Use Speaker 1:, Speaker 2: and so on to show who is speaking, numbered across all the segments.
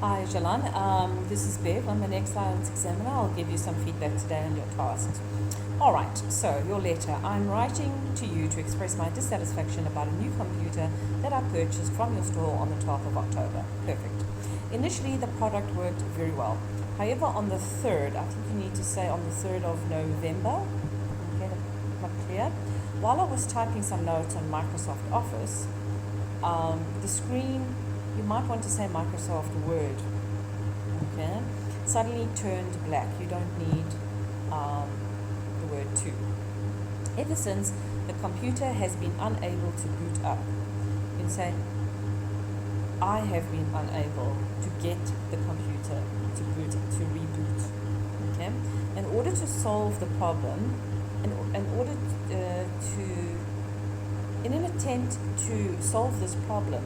Speaker 1: Hi, Jolan. This is Bev. I'm an IELTS examiner. I'll give you some feedback today on your tasks. All right, so your letter. I'm writing to you to express my dissatisfaction about a new computer that I purchased from your store on the 12th of October. Perfect. Initially, the product worked very well. However, on the 3rd, I think you need to say on the 3rd of November, okay, that's not clear. While I was typing some notes on Microsoft Office, the screen, you might want to say Microsoft Word, okay, suddenly turned black. You don't need the word to. Ever since, the computer has been unable to boot up. You can say, I have been unable to get the computer to reboot. Okay, in order to solve the problem, in an attempt to solve this problem,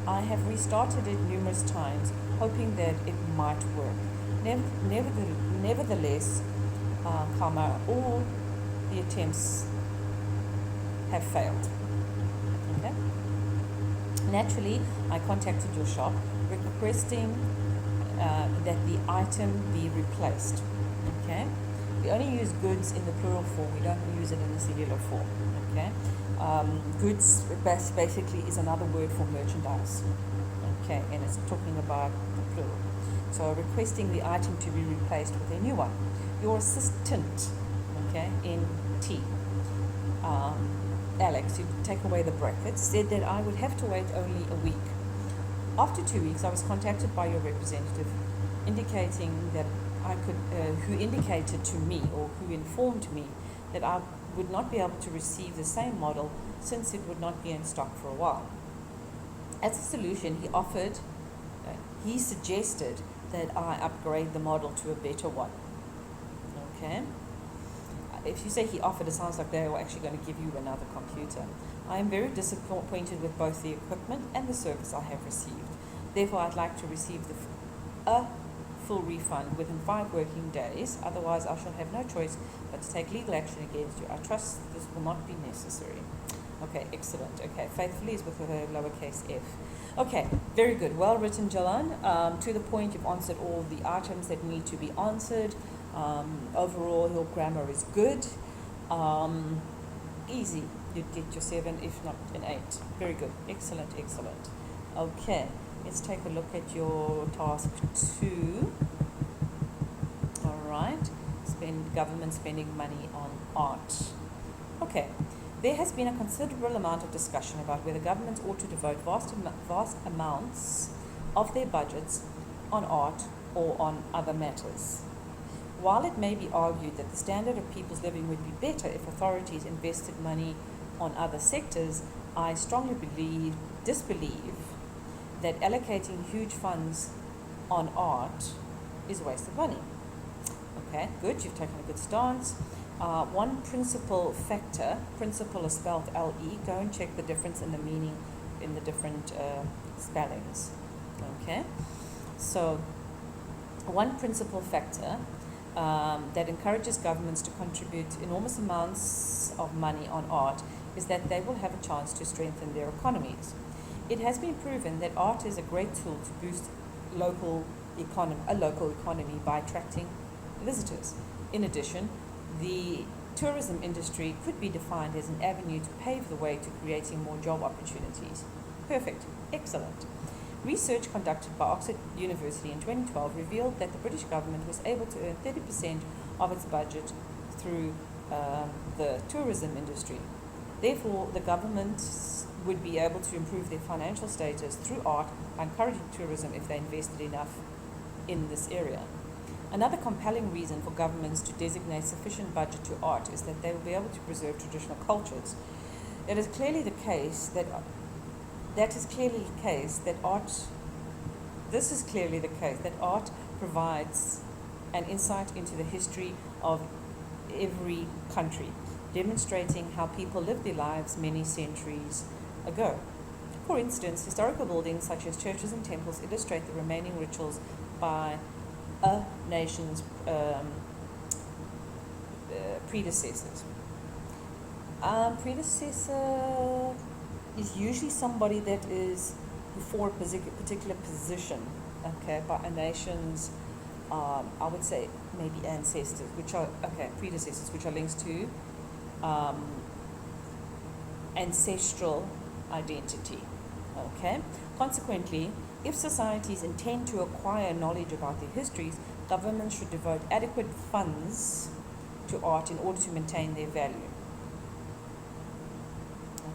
Speaker 1: I have restarted it numerous times, hoping that it might work. Nevertheless, all the attempts have failed. Okay. Naturally, I contacted your shop requesting that the item be replaced. Okay. We only use goods in the plural form. We don't use it in the singular form. Okay. Goods basically is another word for merchandise. Okay, and it's talking about the plural. So requesting the item to be replaced with a new one. Your assistant, okay, in T, Alex, you take away the brackets, said that I would have to wait only a week. After 2 weeks, I was contacted by your representative, indicating that who indicated to me, or who informed me, that I would not be able to receive the same model since it would not be in stock for a while. As a solution, he suggested that I upgrade the model to a better one. Okay? If you say he offered, it sounds like they were actually going to give you another computer. I am very disappointed with both the equipment and the service I have received. Therefore, I'd like to receive a full refund within 5 working days. Otherwise, I shall have no choice but to take legal action against you. I trust this will not be necessary. Okay, excellent. Okay, faithfully is with her lowercase f. Okay, very good. Well written, Jolan. To the point, you've answered all the items that need to be answered. Overall, your grammar is good. Easy. You'd get your 7, if not an 8. Very good. Excellent, excellent. Okay, let's take a look at your task 2. All right. Government spending money on art. Okay. There has been a considerable amount of discussion about whether governments ought to devote vast amounts of their budgets on art or on other matters. While it may be argued that the standard of people's living would be better if authorities invested money on other sectors, I strongly disbelieve that allocating huge funds on art is a waste of money. Okay, good, you've taken a good stance. One principal factor, principal is spelled L-E, go and check the difference in the meaning in the different spellings. Okay, so one principal factor that encourages governments to contribute enormous amounts of money on art is that they will have a chance to strengthen their economies. It has been proven that art is a great tool to boost a local economy by attracting visitors. In addition, the tourism industry could be defined as an avenue to pave the way to creating more job opportunities. Perfect. Excellent. Research conducted by Oxford University in 2012 revealed that the British government was able to earn 30% of its budget through the tourism industry. Therefore, the government would be able to improve their financial status through art by encouraging tourism if they invested enough in this area. Another compelling reason for governments to designate sufficient budget to art is that they will be able to preserve traditional cultures. It is clearly the case that art provides an insight into the history of every country, demonstrating how people lived their lives many centuries ago. For instance, historical buildings such as churches and temples illustrate the remaining rituals by a nation's predecessors. Predecessor is usually somebody that is before a particular position okay, by a nation's, I would say maybe ancestors, which are, okay, predecessors, which are links to ancestral identity. Okay. Consequently, if societies intend to acquire knowledge about their histories, governments should devote adequate funds to art in order to maintain their value.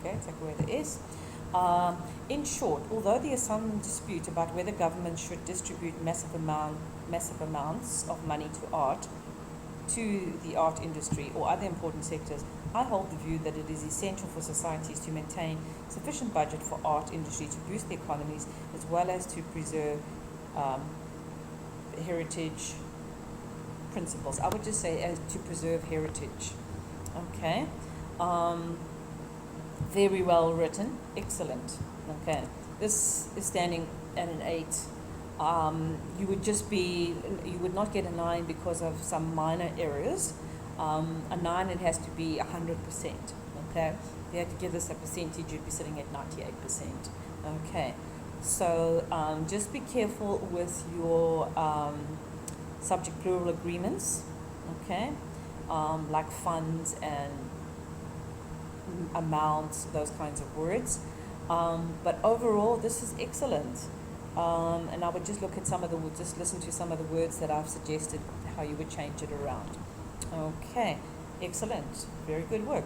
Speaker 1: Okay, take away the S. In short, although there is some dispute about whether governments should distribute massive amounts of money to the art industry or other important sectors, I hold the view that it is essential for societies to maintain sufficient budget for art industry to boost the economies as well as to preserve heritage principles. I would just say as to preserve heritage. Okay. Very well written. Excellent. Okay. This is standing at an 8. You would not get a 9 because of some minor errors. A 9, it has to be 100%. Okay. If you had to give this a percentage, you'd be sitting at 98%. Okay. So just be careful with your subject plural agreements. Okay. Like funds and amounts, those kinds of words. But overall, this is excellent. And I would just look at just listen to some of the words that I've suggested, how you would change it around. Okay, excellent. Very good work.